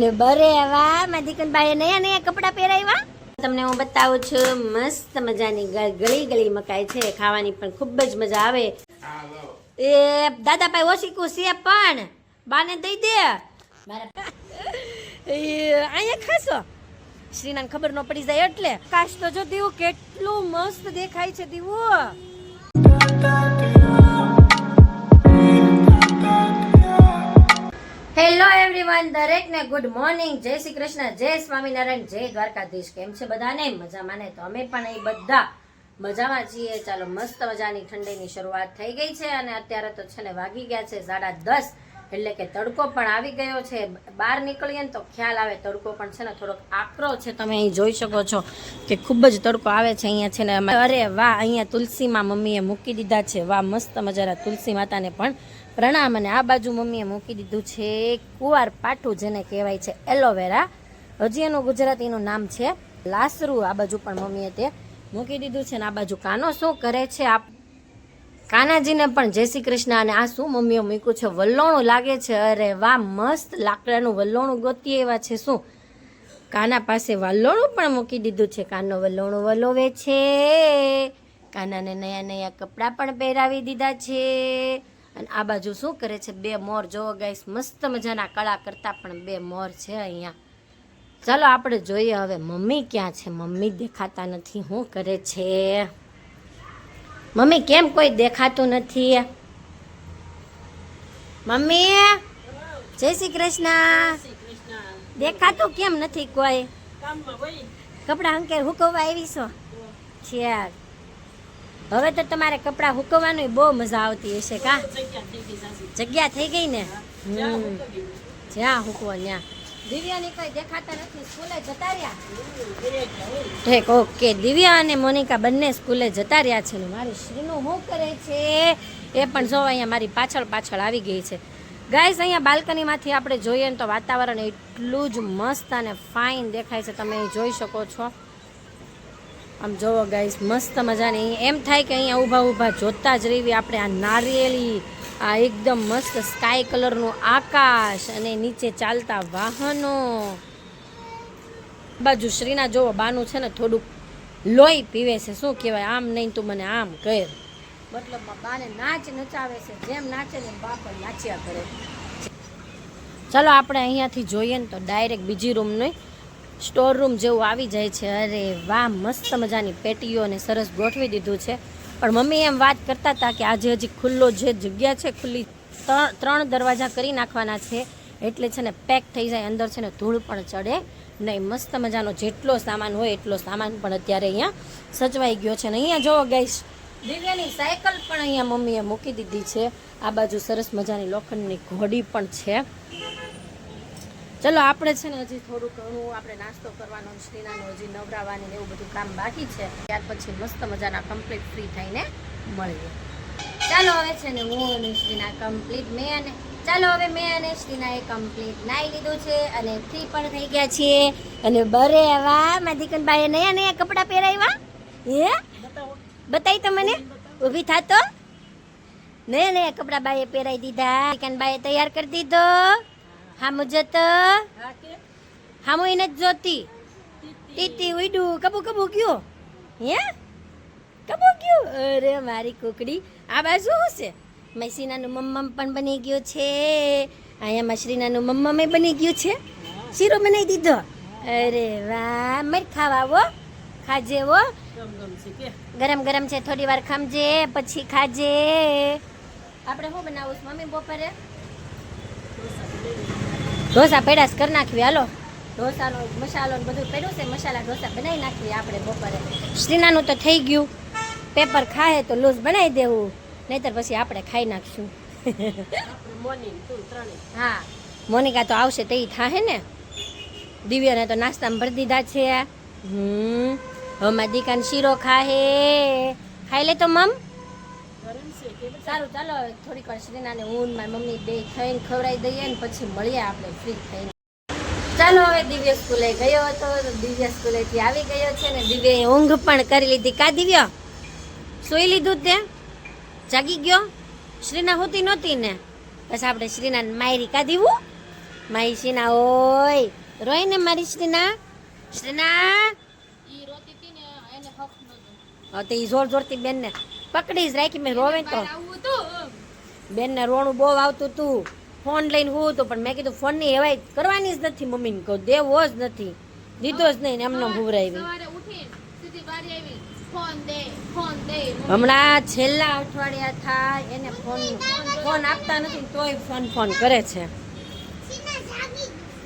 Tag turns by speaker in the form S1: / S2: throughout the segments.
S1: અને બરે વાહ માધીકનભાઈ નયા નયા કપડા પહેરાવ્યા. તમને હું બતાવું છું મસ્ત મજાની ગળી ગળી મકાઈ છે, ખાવાની પણ ખૂબ જ મજા આવે. એ દાદાભાઈ ઓશીકું છે પણ બાને દઈ દે અહીંયા ખાશો. શ્રીનાને ખબર ન પડી જાય એટલે. કાશ તો જો દીવું કેટલું મસ્ત દેખાય છે દીવું. હેલો એવરીવન, દરેકને ગુડ મોર્નિંગ, જય શ્રી કૃષ્ણ, જય સ્વામિનારાયણ, જય દ્વારકાધીશ. કેમ છે બધાને? મજામાં ને? તો અમે પણ એ બધા મજામાં છીએ. ચાલો, મસ્ત મજાની ઠંડીની શરૂઆત થઈ ગઈ છે અને અત્યારે તો છે ને વાગી ગયા છે 10:30, એટલે કે તડકો પણ આવી ગયો છે. બહાર નીકળીએ ને તો ખ્યાલ આવે તડકો પણ છે ને થોડોક આકરો છે. તમે અહીં જોઈ શકો છો કે ખૂબ જ તડકો આવે છે અહીંયા છે ને. અરે વાહ, અહીંયા તુલસીમાં મમ્મીએ મૂકી દીધા છે. વાહ, મસ્ત મજાના તુલસી માતાને પણ પ્રણામ. અને આ બાજુ મમ્મીએ મૂકી દીધું છે કુવાર પાઠું, જેને કહેવાય છે એલોવેરા. હજી એનું ગુજરાતીનું નામ છે લાસરું. આ બાજુ પણ મમ્મીએ તે મૂકી દીધું છે. ને આ બાજુ કાનો શું કરે છે? કાનાજીને પણ જય શ્રી કૃષ્ણ. અને આ શું મમ્મીએ મૂક્યું છે? વલ્લોણું લાગે છે. અરે વાહ, મસ્ત લાકડાનું વલ્લોણું ગોતી એવા છે. શું કાના પાસે વલ્લોણું પણ મૂકી દીધું છે? કાનો વલ્લોણું વલોવે છે. કાનાને નયા નયા કપડાં પણ પહેરાવી દીધા છે. અને આ બાજુ શું કરે છે? બે મોર. જોવો ગાઈસ, મસ્ત મજાના કળા કરતા પણ બે મોર છે અહીંયા. ચાલો આપણે જોઈએ હવે મમ્મી ક્યાં છે. મમ્મી દેખાતા નથી. શું કરે છે મમ્મી? કેમ કોઈ દેખાતું નથી? મમ્મી જય શ્રી કૃષ્ણ. દેખાતું કેમ નથી કોઈ? કપડા અંકેર હુકવવા આવી છો? ચાલ, હવે તો તમારે કપડા હુકવવાની બહુ મજા આવતી હશે કા? જગ્યા થઈ ગઈ ને? જ્યાં હુકવો ત્યાં. દિવ્યાની કોઈ દેખાતા નથી, સ્કૂલે જતા રહ્યા. ઠીક, ઓકે. દિવ્યા અને મોનિકા બંને સ્કૂલે જતા રહ્યા છે. ને મારી શ્રીનું શું કરે છે એ પણ જો અહીંયા મારી પાછળ પાછળ આવી ગઈ છે. ગાઈસ, અહીંયા બાલ્કનીમાંથી આપણે જોઈએ ને તો વાતાવરણ એટલું જ મસ્ત અને ફાઇન દેખાય છે. તમે અહીં જોઈ શકો છો. આમ જોવો ગાઈસ, મસ્ત મજાની. એમ થાય કે અહીંયા ઊભા ઊભા જોતા જ રહેવી આપણે. આ નારિયેળી, આ એકદમ મસ્ત સ્કાય કલરનું આકાશ અને નીચે ચાલતા વાહનો. બાજુ શ્રીના જોવો, બાનું છે ને થોડુંક લોહી પીવે છે. શું કહેવાય, આમ નહીં તું મને આમ કર. મતલબમાં બાને નાચ નચાવે છે. જેમ નાચે ને બા પણ નાચ્યા કરે. ચાલો આપણે અહીંયાથી જોઈએ ને તો ડાયરેક્ટ બીજી રૂમની સ્ટોર રૂમ જેવું આવી જાય છે. અરે વાહ, મસ્ત મજાની પેટીઓ ને સરસ ગોઠવી દીધું છે. પણ મમ્મી એમ વાત કરતા હતા કે આજે હજી ખુલ્લો જે જગ્યા છે ખુલ્લી 3 દરવાજા કરી નાખવાના છે, એટલે છે ને પેક થઈ જાય. અંદર છે ને ધૂળ પણ ચડે નહીં. મસ્ત મજાનો જેટલો સામાન હોય એટલો સામાન પણ અત્યારે અહીંયા સચવાઈ ગયો છે. ને અહીંયા જોવો ગાઈસ, દિવ્યાની સાયકલ પણ અહીંયા મમ્મીએ મૂકી દીધી છે. આ બાજુ સરસ મજાની લોખંડની ઘોડી પણ છે. ચલો, આપણે છે ને હજી થોડું ઘણું આપણે નાસ્તો કરવાનો, શ્રીનાનું હજી નવરાવાની ને એવું બધું કામ બાકી છે. ત્યાર પછી મસ્ત મજાના કમ્પ્લીટ ફ્રી થઈને મળીએ. ચાલો, હવે છે ને હું અને શ્રીના કમ્પ્લીટ મેં અને શ્રીનાએ કમ્પ્લીટ નાઈ લીધું છે અને ફ્રી પણ થઈ ગયા છીએ. અને બરે વાહ માધીકનભાઈએ નયા નયા કપડાં પહેરાવ્યા. હે બતાવી તો મને, ઊભી થાતો. નયા નયા કપડાં બાએ પહેરાવી દીધા. માધીકનભાઈએ તૈયાર કરી દીધો. હામુ જતો, હામુ એને જ જોતી. તીતી ઉડ્યું, કબુ કબુ ગયો. હે કબુ ગયો. અરે મારી કુકડી. આ બાજુ શું છે? મૈસીનાનું મમ્મમ પણ બની ગયો છે. અહીંયા મશરીનાનું મમ્મમે બની ગયું છે. શીરો બનાવી દીધો. અરે વાહ, મર ખાવા હો, ખાજે હો. ગરમ ગરમ છે, થોડી વાર ખમજે પછી ખાજે. આપણે શું બનાવું છે મમ્મી બપોરે? ઢોસા પેડાસ કરી નાખવી. હાલો, ઢોસાનો મસાલો ને બધું પડ્યું છે. મસાલા ઢોસા બનાવી નાખવી આપણે બપોરે. શ્રીનાનું તો થઈ ગયું. પેપર ખાય તો લૂઝ બનાવી દેવું, નહીતર પછી આપણે ખાઈ નાખશું. હા, મોનિકા તો આવશે તે થાહે ને. દિવ્યાને તો નાસ્તામાં ભરી દીધા છે. હવે દીકાને શીરો ખાહે. ખાઈ લે તો મમ. સારું, ચાલો હવે થોડીક વાર શ્રીનાને હું મારી મમ્મી બે થઈને ખવડાવી દઈએ ને પછી મળીએ આપણે ફ્રી થઈને. ચાલો, હવે દિવ્ય સ્કૂલે ગયો હતો. દિવ્ય સ્કૂલેથી આવી ગયો છે ને દિવ્યાએ ઊંઘ પણ કરી લીધી. કા દિવ્ય સૂઈ લીધું? તે જાગી ગયો? શ્રીના હોતી નહોતી ને, બસ આપણે શ્રીનાને માયરી. કા દીવું મારી શ્રીના ઓય રોય ને મારી શ્રીના શ્રીના તે જોર જોરથી બેનને પકડી જ રાખી મેં રોવે તો બેનને રોણું બહુ આવતું તું ફોન લઈને હું હતું પણ મેં કીધું ફોનની એવાય કરવાની જ નથી મમ્મીને કહું દેવો જ નથી દીધો જ નહીં ને એમને ભૂવરાવી હમણાં છેલ્લા અઠવાડિયા થાય એને ફોન આપતા નથી તોય ફોન કરે છે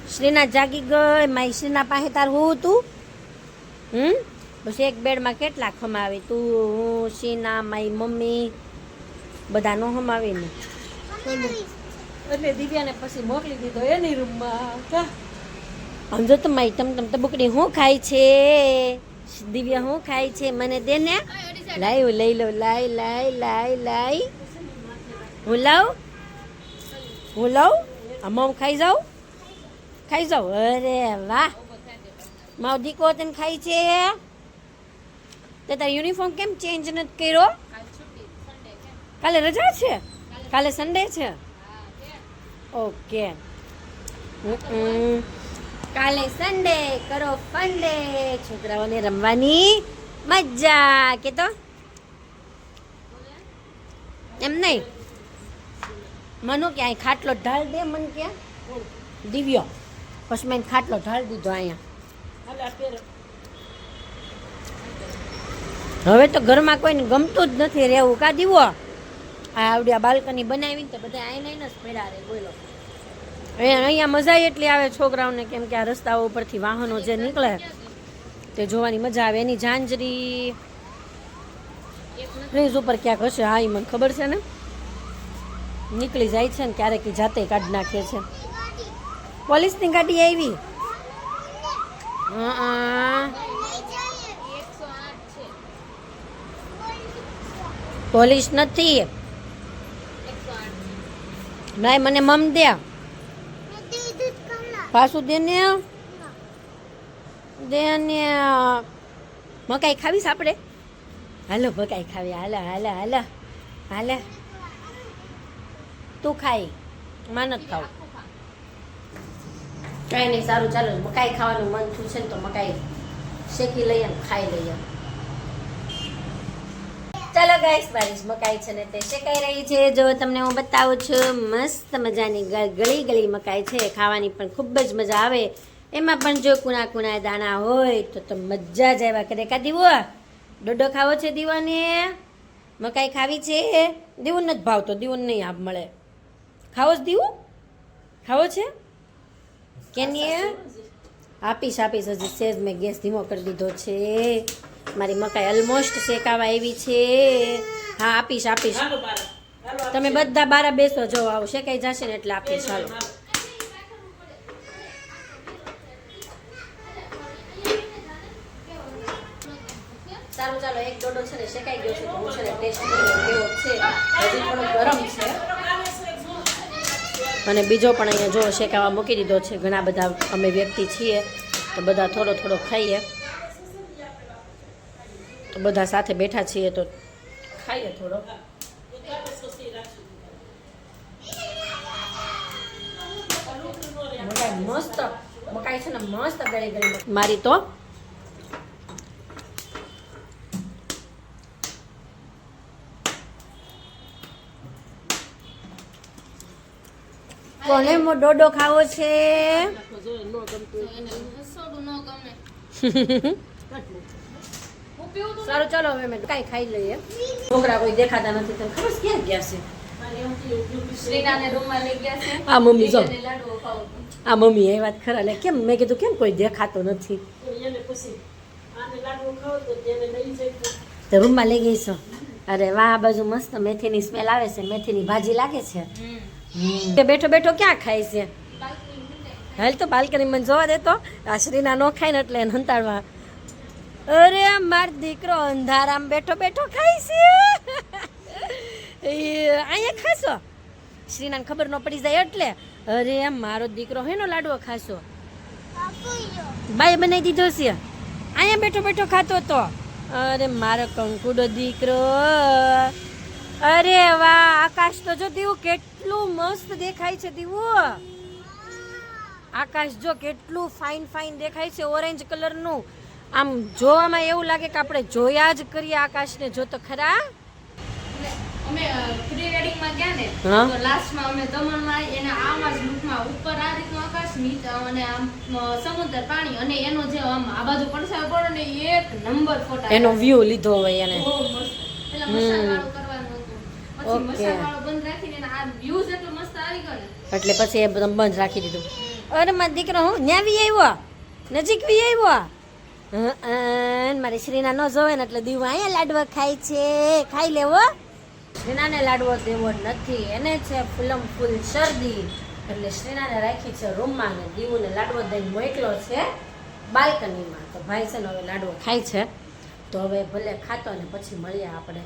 S1: શ્રીના જાગી ગઈ મારી શ્રીના પાસે તાર હું તું બસ એક બેડમાં કેટલા ખમાવી તું હું શ્રીના મારી મમ્મી બધા નો હમાવીને એટલે દિવ્યાને પછી મોકલી દીધો એની રૂમમાં સમજો તો મારી તમ તબુકડી શું ખાય છે દિવ્યા શું ખાય છે મને દે ને લાઈ લઈ લો લાઈ હું લાવ આ મમ ખાઈ જાઉં અરે વાહ મારો દીકરો તને ખાય છે તે તાર યુનિફોર્મ કેમ ચેન્જ નથી કર્યો કાલે રજા છે કાલે સન્ડે છે ઓકે કાલે સન્ડે કરો ફંડે છોકરાઓને રમવાની મજા કે તો એમ નહીં મનો કે અહીં ખાટલો ઢાળ દે મન કે દિવ્યો પછી મેં ખાટલો ઢાળ દીધો અહીંયા હવે તો ઘરમાં કોઈને ગમતું જ નથી રહેવું કા દીવો આ આવડિયા બાલ્કની બનાવીને તો બધા આઈને જ પડ્યા રહે બોલો અહીંયા મજા એટલી આવે છોકરાઓને કેમ કે આ રસ્તાઓ ઉપરથી વાહનો જે નીકળે તે જોવાની મજા આવે એની ઝાંઝરી ફ્રીજ ઉપર ક્યાંક હશે હા એ મને ખબર છે ને નીકળી જાય છે ને ક્યારેક જાતે કાઢી નાખે છે પોલીસની ગાડી આવી પોલીસ નથી ભાઈ મને મમ દે પાછું દેને મકાઈ ખાવીશ આપણે હાલો મકાઈ ખાવી હાલે તું ખાઈ માન જ ખાવ કાંઈ નહીં સારું ચાલો મકાઈ ખાવાનું મન થયું છે ને તો મકાઈ શેકી લઈએ ને ખાઈ લઈએ ચાલો ગાઈસ બારીશ મકાઈ છે ને તે શેકાઈ રહી છે જો તમને હું બતાવું છું મસ્ત મજાની ગળી મકાઈ છે ખાવાની પણ ખૂબ જ મજા આવે એમાં પણ જો કુણા દાણા હોય તો મજા જ આવ્યા કરે કા દીવો ડોડો ખાવો છે દીવાને મકાઈ ખાવી છે દીવું નથી ભાવતો દીવું નહીં આપ મળે ખાવો જ દીવું ખાવો છે કે આપીશ હજી સેજ મેં ગેસ ધીમો કરી દીધો છે મારી મકાઈ ઓલમોસ્ટ શેકાવા આવી છે હા આપીશ તમે બધા બારા બેસો જો આવું શેકાઈ જશે ને એટલે આપીશ ચાલો સારું ચાલો એક ડોડો છે ને શેકાઈ ગયો છે તો હું છે ને ટેસ્ટ કેવો છે હજી થોડો ગરમ છે અને બીજો પણ અહીંયા જો શેકાવા મૂકી દીધો છે ઘણા બધા અમે વ્યક્તિ છીએ તો બધા થોડો ખાઈએ તો બધા સાથે બેઠા છીએ તો ખાઈએ થોડો મસ્ત મકાઈ છે ને મસ્ત ગળી મારી તો કોને ડોડો ખાવો છે સારું ચાલો હવે મેં કઈ ખાઈ લઈએ છોકરા કોઈ દેખાતા નથી તને ખબર ક્યાં ગયા છે શ્રીનાને રૂમમાં લઈ ગયા છે આ મમ્મી જો આ મમ્મી એ વાત ખરા લે કેમ મેં કીધું કેમ કોઈ દેખાતો નથી તો રૂમમાં લઈ ગઈ છો અરે વાહ આ બાજુ મસ્ત મેથીની સ્મેલ આવે છે મેથીની ભાજી લાગે છે બેઠો ક્યાં ખાય છે હાલ તો બાલ્કની મને જોવા દેતો આ શ્રીના નો ખાય ને એટલે એને હંતાડવા અરે માર દીકરો અંધારામ બેઠો ખાય છે અહીંયા ખાશો શ્રીનાને ખબર ન પડી જાય એટલે અરે મારો દીકરો હેનો લાડવો ખાશો બાય બનાવી દીધો છે અહીંયા બેઠો ખાતો તો અરે મારો કંકુડો દીકરો અરે વાહ આકાશ તો જો દીવું કેટલું મસ્ત દેખાય છે દીવું આકાશ જો કેટલું ફાઇન ફાઇન દેખાય છે, ઓરેન્જ કલરનું. આમ જોવામાં એવું લાગે કે આપણે જોયા જ કરીએ આકાશને. જો તો ખરા.
S2: અમે પ્રી વેડિંગ માં ગયા ને
S1: હા.
S2: તો લાસ્ટ માં અમે દમણમાં એના આવા જ લુકમાં ઉપર આ રીતનું આકાશ નીચે અને આમ સમુદ્ર પાણી અને એનો જે આમ આ બાજુ પડછાયો પડે ને એક નંબર ફોટા
S1: એનો વ્યૂ લીધો હોય એને.
S2: બહુ મસ્ત. પેલા મસાલાવાળું કરવાનું હતું, પછી મસાલાવાળું બંધ રાખીને એના આ વ્યૂ એટલો મસ્ત આવી ગયો ને
S1: એટલે પછી એ બધું બંધ રાખી દીધું. અરે મારો દીકરો હું ન્યાવી આવ્યો, નજીક વી આવ્યો. મારી શ્રીના ન જોવે ને એટલે દીવા અહીંયા લાડવા ખાય છે. ખાઈ લેવો. શ્રીનાને લાડવો દેવો નથી, એને છે ફૂલમ ફૂલ શરદી, એટલે શ્રીનાને રાખી છે રૂમમાં ને દીવુને લાડવો દઈને મોકલો છે બાલ્કનીમાં. તો ભાઈ છે ને હવે લાડવો ખાય છે, તો હવે ભલે ખાતો ને પછી મળીએ આપણે.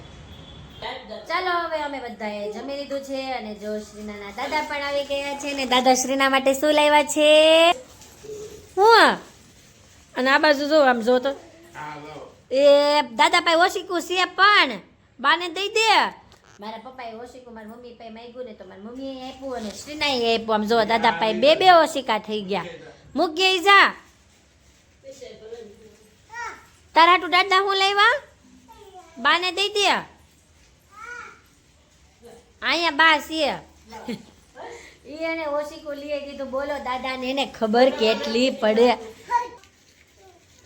S1: ચાલો હવે અમે બધાએ જમી લીધું છે અને જો શ્રીનાના દાદા પણ આવી ગયા છે ને દાદા શ્રીના માટે શું લાવ્યા છે હું. અને આ બાજુ જો આમ જો તો એ દાદા પાસે ઓશીકું છે પણ બાને દઈ દે. મારા પપ્પાએ ઓશીકું મારી મમ્મી પાસે માંગ્યું ને તો મારી મમ્મીએ આપ્યું અને શ્રીનાએ આપ્યું. આમ જો દાદા પાસે બે બે ઓશીકા થઈ ગયા. મૂક ગઈ જા. તારા હાટુ દાદા હું લાવ્યા બાને દઈ દે. અહીંયા બા છે એને ઓશીકું લઈ દીધું. બોલો દાદાને એને ખબર કેટલી પડે.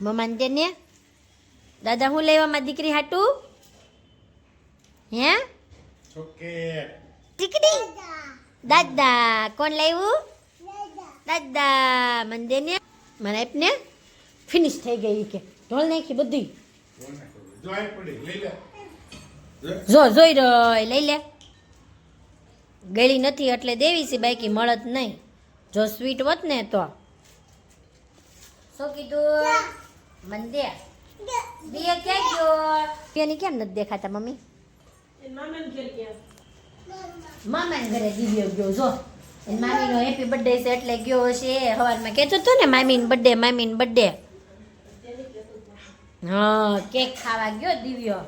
S1: મમ્માને દે ને દાદા હું લેવા મારી દીકરી હાટું હે ટીકડી. દાદા કોણ લાવ્યું? દાદા મને દે ને મને આપ ને. ફિનિશ થઈ ગઈ કે ઢોલ નાખી બધી. જો જોઈ રહ્યો લઈ લે. ગળી નથી એટલે દેવી છે, બાકી મળત નહીં. જો સ્વીટ હોત ને તો શું કીધું મને દે. બે ક્યાં ગયો? બેની કેમ નથી દેખાતા મમ્મી? મામાને ઘરે દિવ્યો ગયો. જો એની મામીનો હેપી બર્થડે છે એટલે ગયો હશે. સવારમાં કહેતો હતો ને મામીનો બર્થડે. હા કેક ખાવા ગયો દિવ્યો.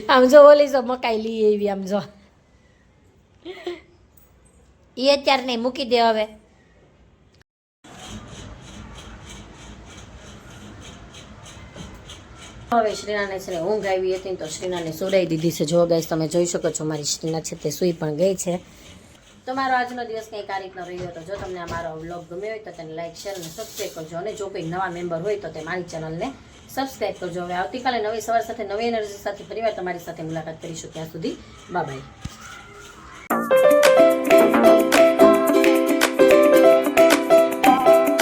S1: આમ જો ઓલી જો મકાઈ લઈ આવી. આમ જો એ અત્યારે નહીં, મૂકી દે હવે. હવે શ્રીનાને છે ને ઊંઘ આવી હતી તો શ્રીનાને સુડાઈ દીધી છે. જો ગાઈસ તમે જોઈ શકો છો મારી શ્રીના છે તે સૂઈ પણ ગઈ છે. તો મારો આજનો દિવસ કંઈક આ રીતનો રહ્યો હતો. જો તમને આ મારો વ્લોગ ગમ્યો હોય તો તેને લાઈક શેર અને સબસ્ક્રાઈબ કરજો. અને જો કોઈ નવા મેમ્બર હોય તો તે મારી ચેનલને સબસ્ક્રાઈબ કરજો. હવે આવતીકાલે નવી સવાર સાથે નવી એનર્જી સાથે ફરીવાર તમારી સાથે મુલાકાત કરીશું. ત્યાં સુધી બાય બાય.